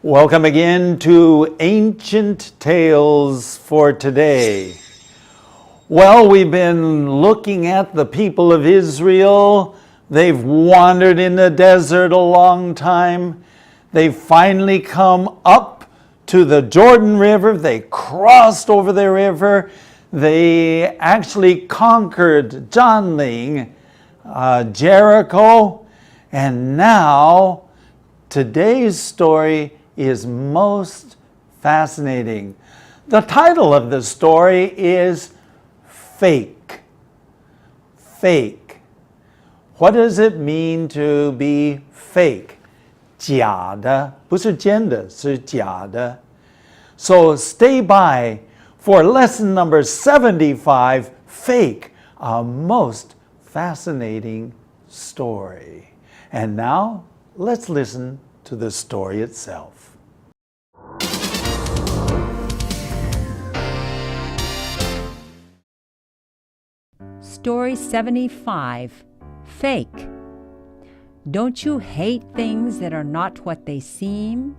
Welcome again to Ancient Tales for today. Well, we've been looking at the people of Israel. They've wandered in the desert a long time. They've finally come up to the Jordan River. They crossed over the river. They actually conquered Janling, Jericho, and now today's story is most fascinating. The title of the story is Fake. Fake. What does it mean to be fake? 假的，不是真的，是假的。So stay by for lesson number 75, Fake, a most fascinating story. And now, let's listen to the story itself. Story 75, Fake. Don't you hate things that are not what they seem?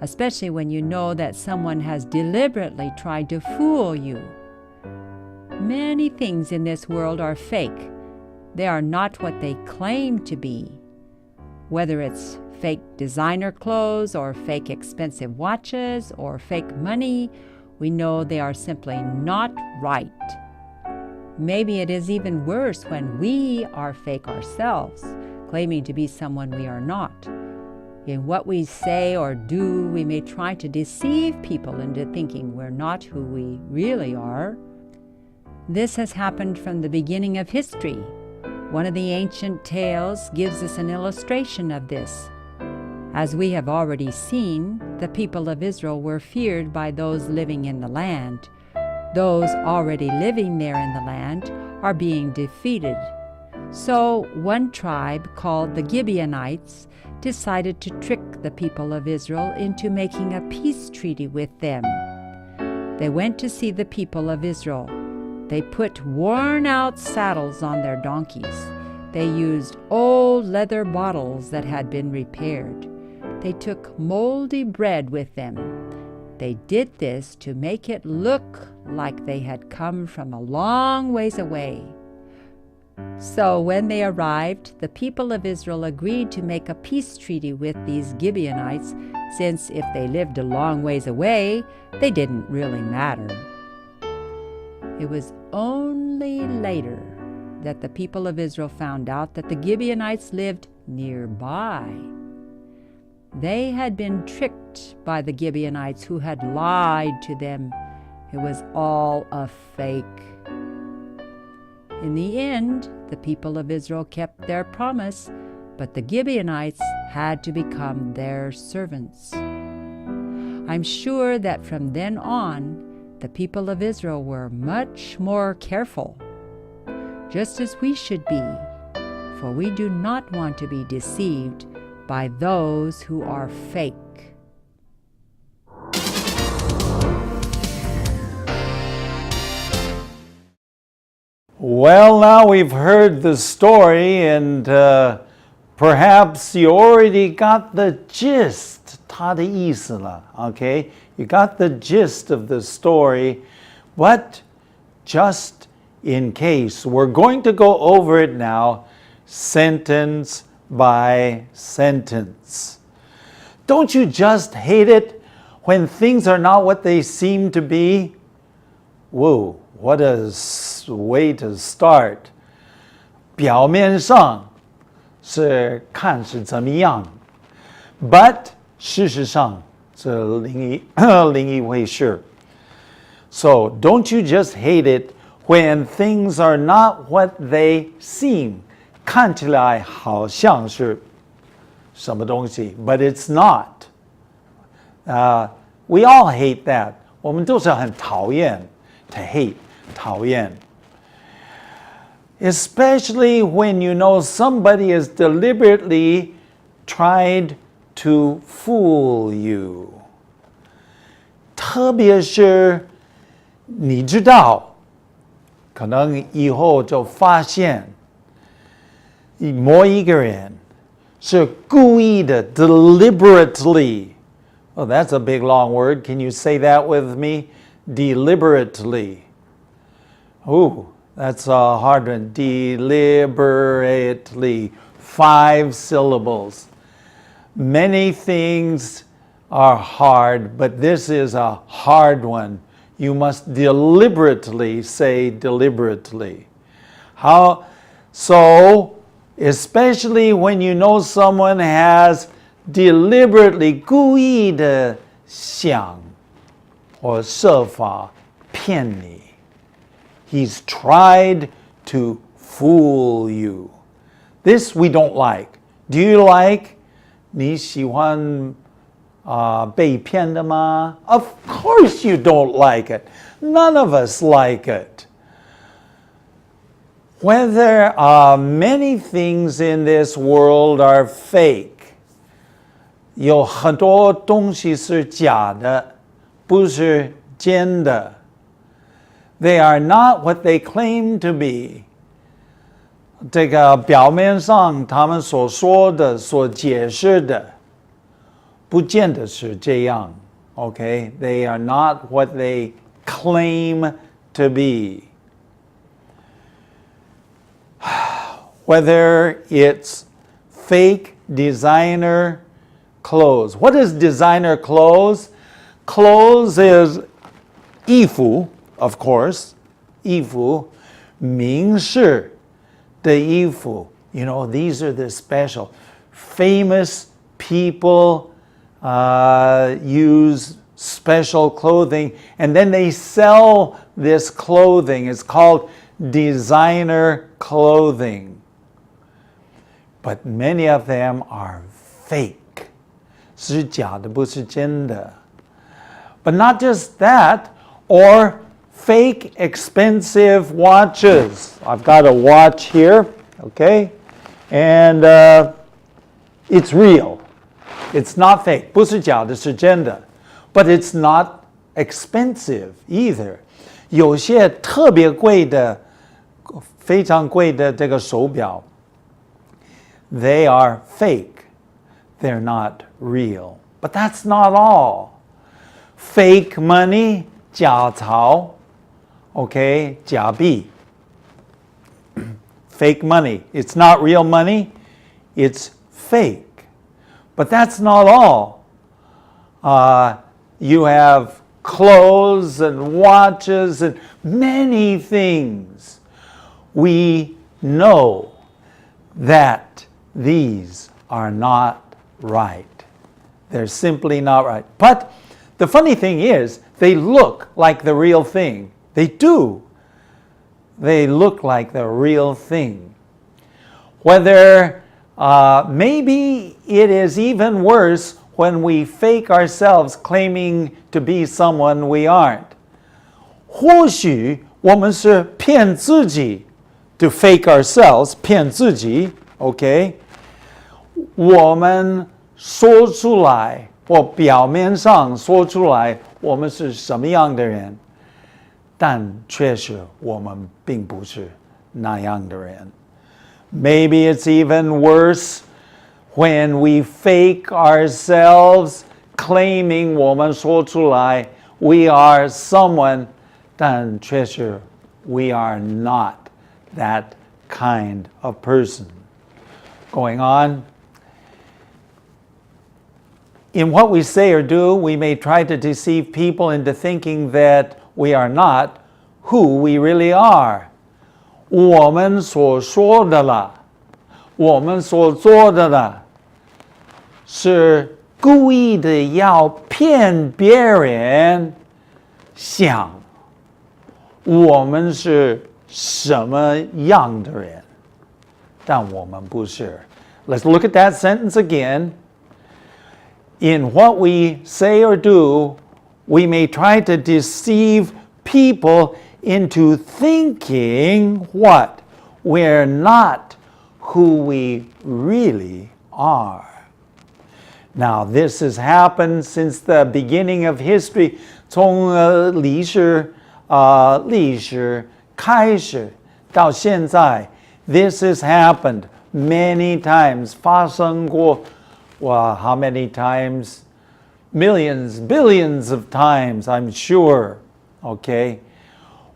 Especially when you know that someone has deliberately tried to fool you. Many things in this world are fake. They are not what they claim to be. Whether it's fake designer clothes or fake expensive watches or fake money, we know they are simply not right. Maybe it is even worse when we are fake ourselves, claiming to be someone we are not. In what we say or do, we may try to deceive people into thinking we're not who we really are. This has happened from the beginning of history. One of the ancient tales gives us an illustration of this. As we have already seen, the people of Israel were feared by those living in the land. Those already living there in the land are being defeated. So one tribe called the Gibeonites decided to trick the people of Israel into making a peace treaty with them. They went to see the people of Israel. They put worn-out saddles on their donkeys. They used old leather bottles that had been repaired. They took moldy bread with them. They did this to make it look like they had come from a long ways away. So when they arrived, the people of Israel agreed to make a peace treaty with these Gibeonites, since if they lived a long ways away, they didn't really matter. It was only later that the people of Israel found out that the Gibeonites lived nearby. They had been tricked by the Gibeonites who had lied to them. It was all a fake. In the end, the people of Israel kept their promise, but the Gibeonites had to become their servants. I'm sure that from then on, the people of Israel were much more careful, just as we should be, for we do not want to be deceived by those who are fake. Well, now we've heard the story, and perhaps you already got the gist, 它的意思了, okay? You got the gist of the story, but just in case, we're going to go over it now, sentence by sentence. Don't you just hate it when things are not what they seem to be? Whoa, what a way to start. 表面上是看是怎么样 but 事实上是另一回事 So don't you just hate it when things are not what they seem? 看起来好像是什么东西 but it's not. We all hate that. 我们都是很讨厌 to hate, 讨厌 Especially when you know somebody has deliberately tried to fool you. 特别是你知道，可能以后就发现某一个人是故意的 deliberately Oh, that's a big long word. Can you say that with me? Deliberately. Ooh, that's a hard one. Deliberately. 5 syllables. Many things are hard, but this is a hard one. You must deliberately say deliberately. How? So, especially when you know someone has deliberately 故意的想或设法骗你. He's tried to fool you. This we don't like. Do you like? 你喜欢被骗的吗? Of course you don't like it. None of us like it. Whether many things in this world are fake, 有很多东西是假的，不是真的。They are not what they claim to be. 这个表面上他们所说的、所解释的，不见得是这样。Okay? They are not what they claim to be. Whether it's fake designer clothes. What is designer clothes? Clothes is 衣服, of course. 衣服, 名士的衣服. You know, these are the special. Famous people use special clothing, and then they sell this clothing. It's called designer clothing. But many of them are fake. 是假的，不是真的. But not just that, or fake expensive watches. I've got a watch here, okay? And it's real. It's not fake. 不是假的，是真的. But it's not expensive either. 有些特别贵的，非常贵的这个手表, they are fake. They're not real. But that's not all. Fake money, 假钞, okay, 假币. Fake money. It's not real money, it's fake. But that's not all. You have clothes and watches and many things. We know that these are not right. They're simply not right. But the funny thing is, they look like the real thing. They do. They look like the real thing. Whether maybe it is even worse when we fake ourselves claiming to be someone we aren't. 或许我们是骗自己 to fake ourselves, 骗自己, okay? 我们说出来，或表面上说出来，我们是什么样的人，但确实我们并不是那样的人。Maybe it's even worse when we fake ourselves, claiming 我们说出来 we are someone, 但确实 we are not that kind of person. Going on. In what we say or do, we may try to deceive people into thinking that we are not who we really are. 我们所说的了，我们所做的了，是故意的要骗别人想我们是什么样的人，但我们不是。Let's look at that sentence again. In what we say or do, we may try to deceive people into thinking what? We're not who we really are. Now, this has happened since the beginning of history. 从历史开始到现在, this has happened many times. 发生过, well, how many times? millions, billions of times, I'm sure. Okay?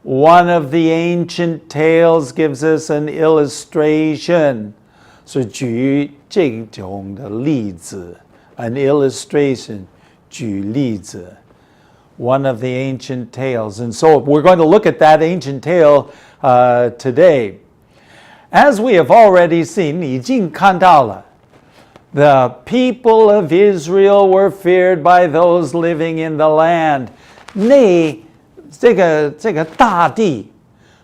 One of the ancient tales gives us an illustration. 是举这种的例子 an illustration, 举例子 one of the ancient tales. And so we're going to look at that ancient tale today. As we have already seen, 已经看到了 the people of Israel were feared by those living in the land. 这个大地，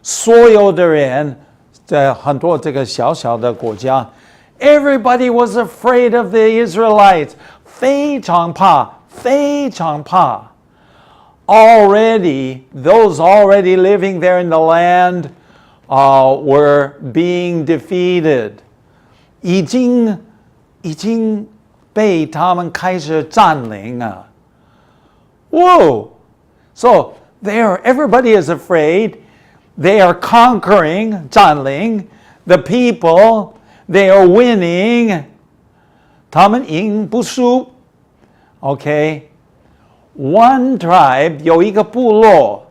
所有的人，在很多这个小小的国家 everybody was afraid of the Israelites. 非常怕，非常怕 Already, those already living there in the land were being defeated. 已经被他们开始占领啊 Whoa! So everybody is afraid. They are conquering, 占领 the people. They are winning. 他们赢不输 Okay? One tribe 有一个部落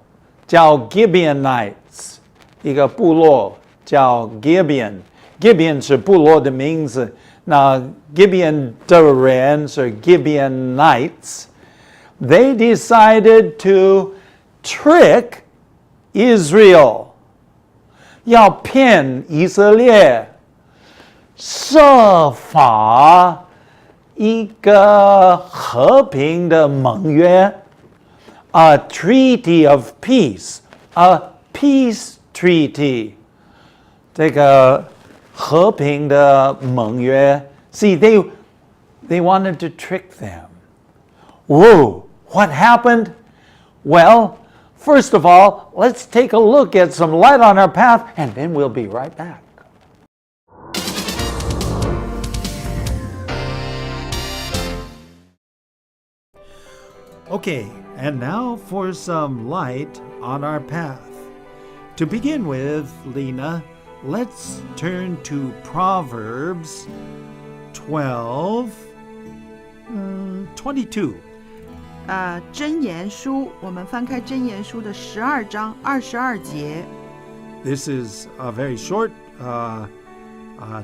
叫 Gibeonites. 一个部落叫 Gibeon. Gibeon 是部落的名字。那 Gibeon 的人是 Gibeonites. They decided to trick Israel. 要骗以色列。设法一个和平的盟约 a treaty of peace, a peace treaty. 这个和平的盟约 See, they wanted to trick them. Whoa, what happened? Well, first of all, let's take a look at some light on our path, and then we'll be right back. Okay, and now for some light on our path. To begin with, Lena, let's turn to Proverbs 12:22. 箴言书，我们翻开箴言书的12章22节。 This is a very short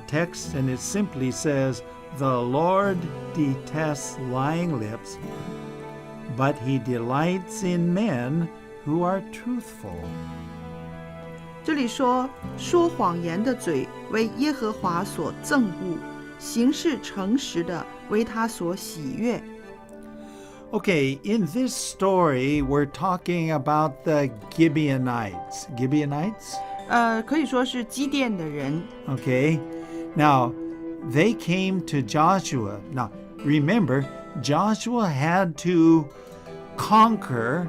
text, and it simply says, "The Lord detests lying lips, but he delights in men who are truthful." 这里说谎言的嘴为耶和华所憎恶，行事诚实的为他所喜悦。 Okay, in this story, we're talking about the Gibeonites. Gibeonites? 可以说是基甸的人。 Okay. Now, they came to Joshua. Now, remember, Joshua had to conquer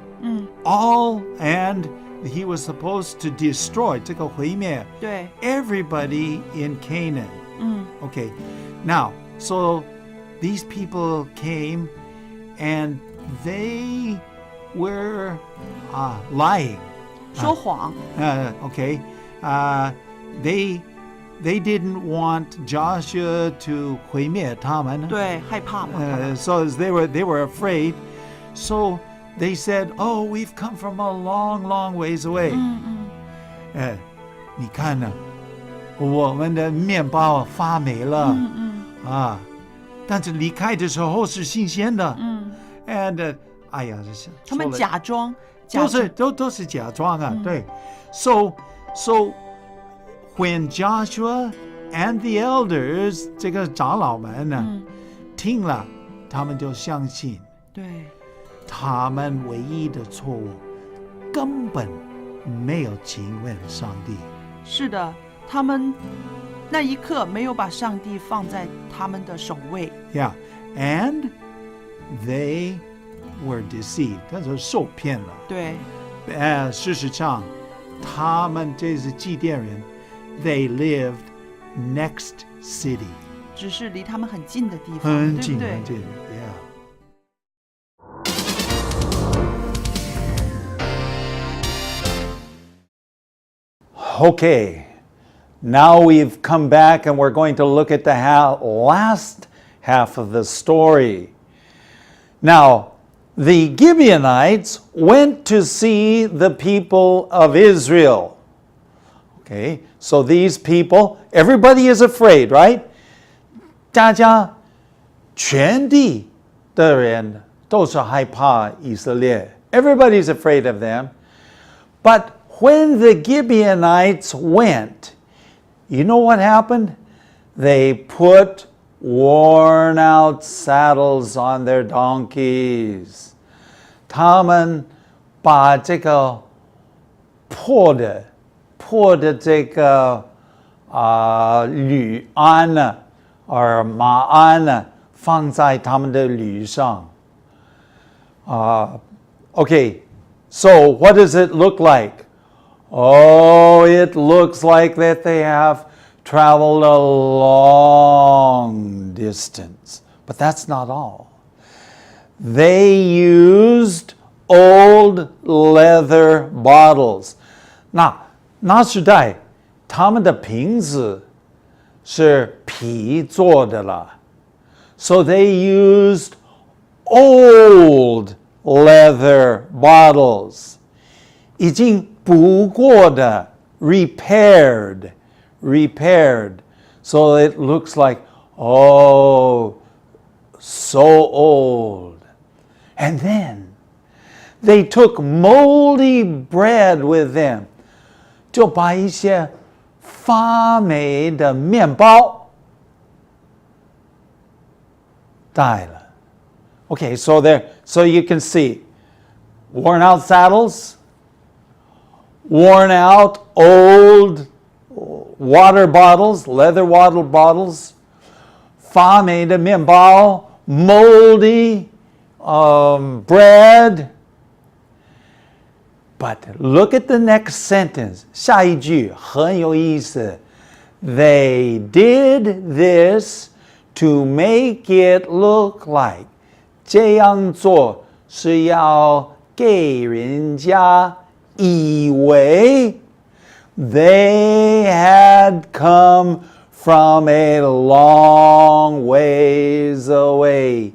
all, and he was supposed to destroy 这个毁灭对 everybody in Canaan. Okay. Now, so these people came and they were lying. 说谎。 Okay. They didn't want Joshua to 毁灭他们。对，害怕嘛。 So they were afraid. So they said, "Oh, we've come from a long, long ways away." 你看呢，我们的面包发霉了。但是离开的时候是新鲜的。And 哎呀，这是他们假装，都是假装啊，对。So when Joshua and the elders 这个长老们呢，听了，他们就相信。对。他们唯一的错误，根本没有请问上帝。是的，他们那一刻没有把上帝放在他们的首位。Yeah, and they were deceived. 但是受骗了。对。事实上，他们这是基甸人 ，they lived next city. 只是离他们很近的地方，很近对不对？很近 ，Yeah. Okay, now we've come back and we're going to look at the last half of the story. Now, the Gibeonites went to see the people of Israel. Okay, so these people, everybody is afraid, right? 大家全地的人都是害怕以色列。Everybody's afraid of them. But when the Gibeonites went, you know what happened? They put worn out saddles on their donkeys. 他们把这个破的这个驴鞍呢，马鞍呢，放在他们的驴上。Okay, so what does it look like? Oh, it looks like that they have traveled a long distance. But that's not all. They used old leather bottles. 那时代他们的瓶子是皮做的了。So they used old leather bottles. 已经补过的 repaired. So it looks like, oh, so old. And then they took moldy bread with them. 就把一些发霉的面包带了。Okay, so you can see worn out saddles, worn out old water bottles, leather water bottles, 发霉的面包, moldy bread. But look at the next sentence. 下一句很有意思. They did this to make it look like. 这样做是要给人家以为 they had come from a long ways away.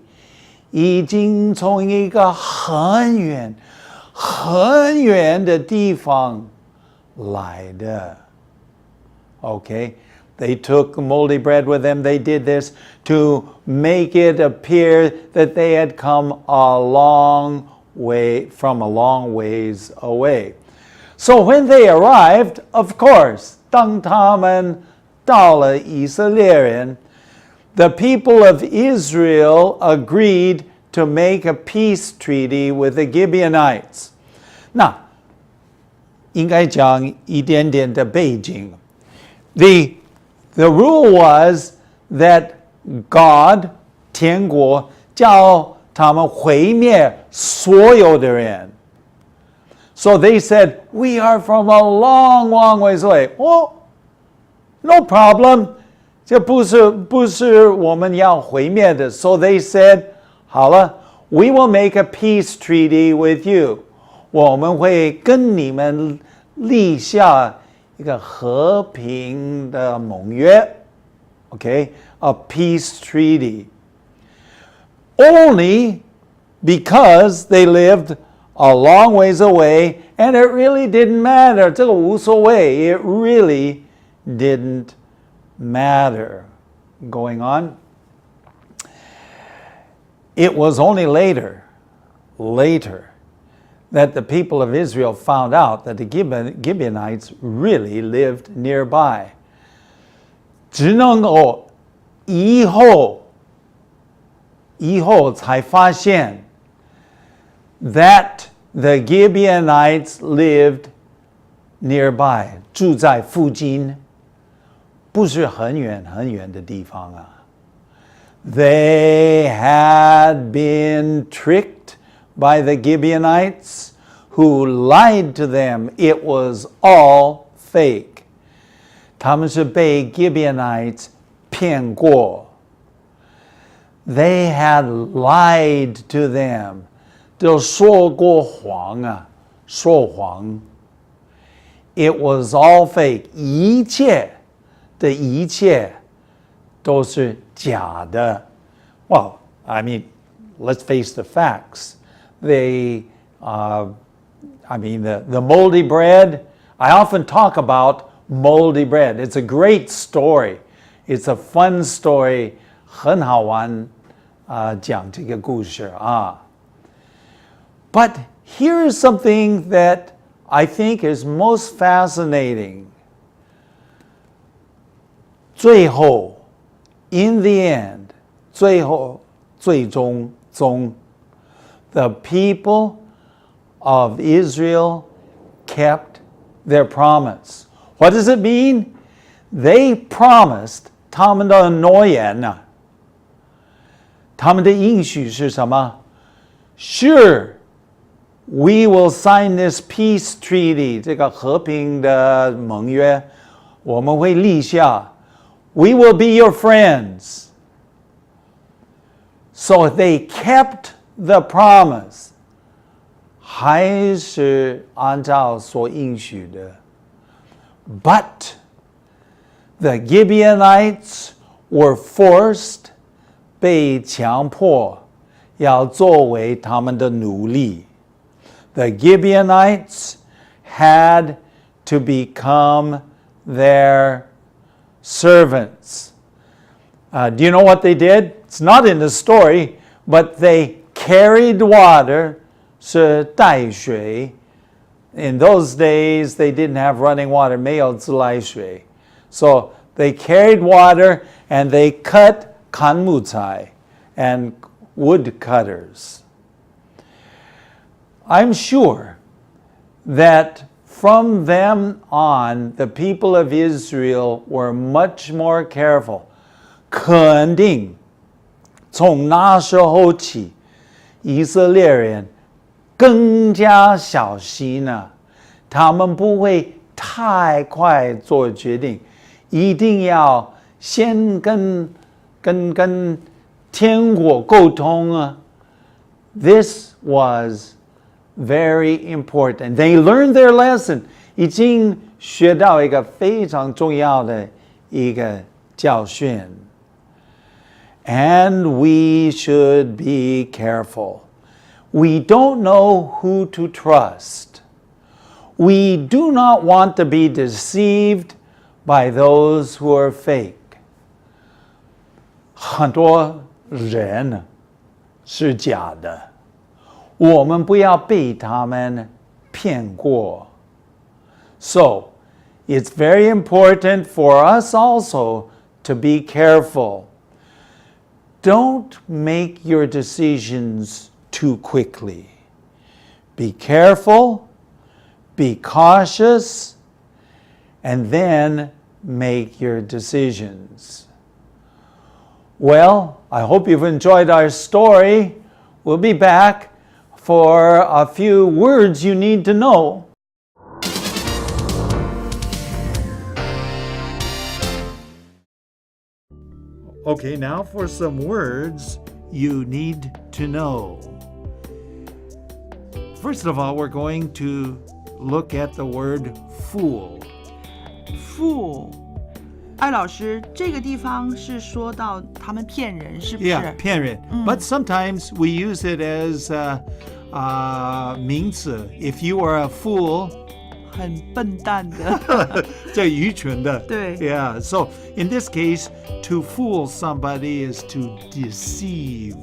已经从一个很远的地方来的。Okay, they took moldy bread with them. They did this to make it appear that they had come a long way from a long ways away. So when they arrived, of course, 当他们到了以色列人, the people of Israel agreed to make a peace treaty with the Gibeonites. 那应该讲一点点的背景。The rule was that God, 天国叫他们毁灭所有的人。So they said, we are from a long, long ways away. Oh, no problem. 这不是我们要毁灭的。So they said, 好了 we will make a peace treaty with you. 我们会跟你们立下一个和平的盟约。Okay, a peace treaty. Only because they lived a long ways away, and it really didn't matter. 这个无所谓 it really didn't matter. Going on. It was only later, that the people of Israel found out that the Gibeonites really lived nearby. 只能够以后才发现 that the Gibeonites lived nearby, 住在附近，不是很远的地方啊。They had been tricked by the Gibeonites who lied to them. It was all fake. 他们是被 Gibeonites 骗过。They had lied to them. 就说过谎啊，说谎。It was all fake. 一切都是假的。Well, I mean, let's face the facts. The moldy bread, I often talk about moldy bread. It's a great story. It's a fun story. 很好玩，讲这个故事啊。But here is something that I think is most fascinating. 最后 in the end, 最终 the people of Israel kept their promise. What does it mean? They promised 他们的诺言啊，他们的应许是什么？ Sure, we will sign this peace treaty, 这个和平的盟约，我们会立下。We will be your friends. So they kept the promise. 还是按照所应许的。But the Gibeonites were forced, 被强迫要作为他们的奴隶。The Gibeonites had to become their servants. Do you know what they did? It's not in the story, but they carried water, 是带水. In those days, they didn't have running water, 没有自来水. So they carried water and they cut 砍木材 and wood cutters. I'm sure that from them on, the people of Israel were much more careful. 肯定从那时候起，以色列人更加小心了。他们不会太快做决定，一定要先跟天国沟通啊。This was very important. They learned their lesson. 已经学到一个非常重要的一个教训。And we should be careful. We don't know who to trust. We do not want to be deceived by those who are fake. 很多人是假的，我们不要被他们骗过。So, it's very important for us also to be careful. Don't make your decisions too quickly. Be careful, be cautious, and then make your decisions. Well, I hope you've enjoyed our story. We'll be back for a few words you need to know. Okay, now for some words you need to know. First of all, we're going to look at the word fool. Fool， 艾老师，这个地方是说到他们骗人，是不是？ Yeah, 骗人. But sometimes we use it as 名词. If you are a fool, 很笨蛋的。这愚蠢的。对。 Yeah, so in this case, to fool somebody is to deceive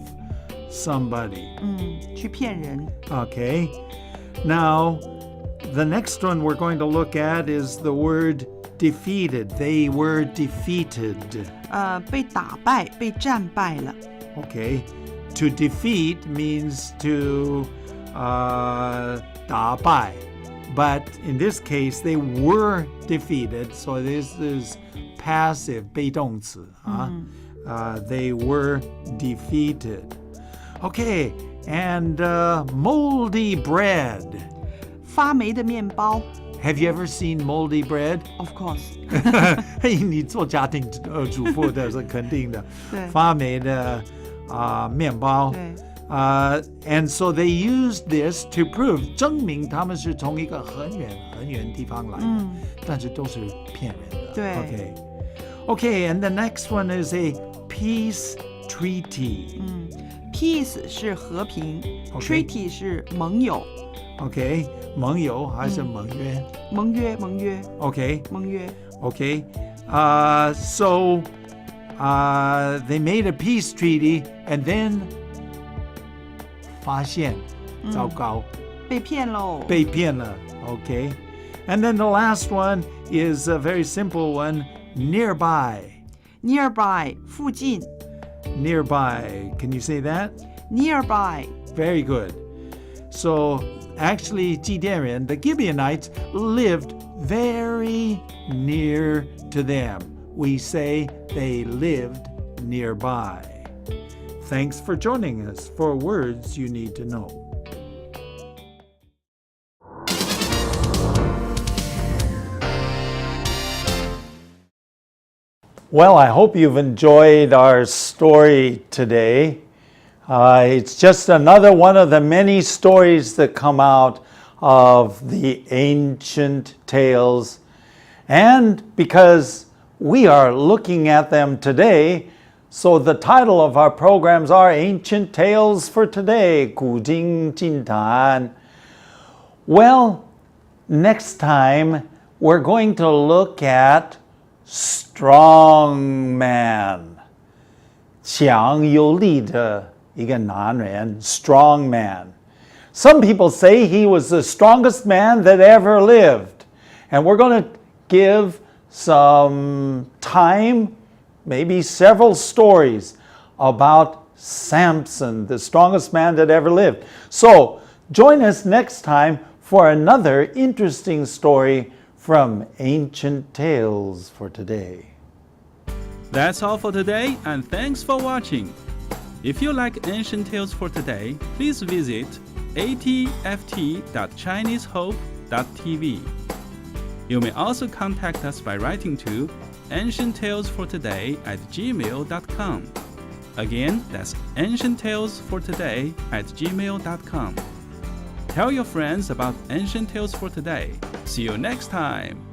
somebody. 去骗人。 Okay. Now, the next one we're going to look at is the word defeated. They were defeated. 被打败，被战败了。 Okay. To defeat means to 打败. But in this case, they were defeated. So this is passive, 被动词. They were defeated. Okay, and moldy bread. 发霉的面包。 Have you ever seen moldy bread? Of course. 你做家庭主妇的是肯定的。对。发霉的面包。对。And so they used this to prove 证明他们是从一个很远很远的地方来的，但是都是骗人的。对。Okay, and the next one is a peace treaty. peace 是和平 OK treaty 是盟友 OK， 盟友还是盟约？盟约盟约 OK 盟约 OK. So they made a peace treaty and then 发现糟糕被骗喽被骗了 Okay. And then the last one is a very simple one, nearby. nearby 附近 Nearby. Can you say that? nearby Very good. So actually, 基甸人, the Gibeonites, lived very near to them. We say they lived nearby. Thanks for joining us for Words You Need to Know. Well, I hope you've enjoyed our story today. It's just another one of the many stories that come out of the ancient tales. And because we are looking at them today, so the title of our programs are Ancient Tales for Today, 古今今谈. Well, next time we're going to look at strong man. 强有力的一个男人 strong man. Some people say he was the strongest man that ever lived. And we're going to give some time, maybe several stories about Samson, the strongest man that ever lived. So join us next time for another interesting story from Ancient Tales for Today. That's all for today, and thanks for watching. If you like Ancient Tales for Today, please visit atft.chinesehope.tv. You may also contact us by writing to ancienttalesfortoday@gmail.com. Again, that's ancienttalesfortoday@gmail.com. Tell your friends about Ancient Tales for Today. See you next time.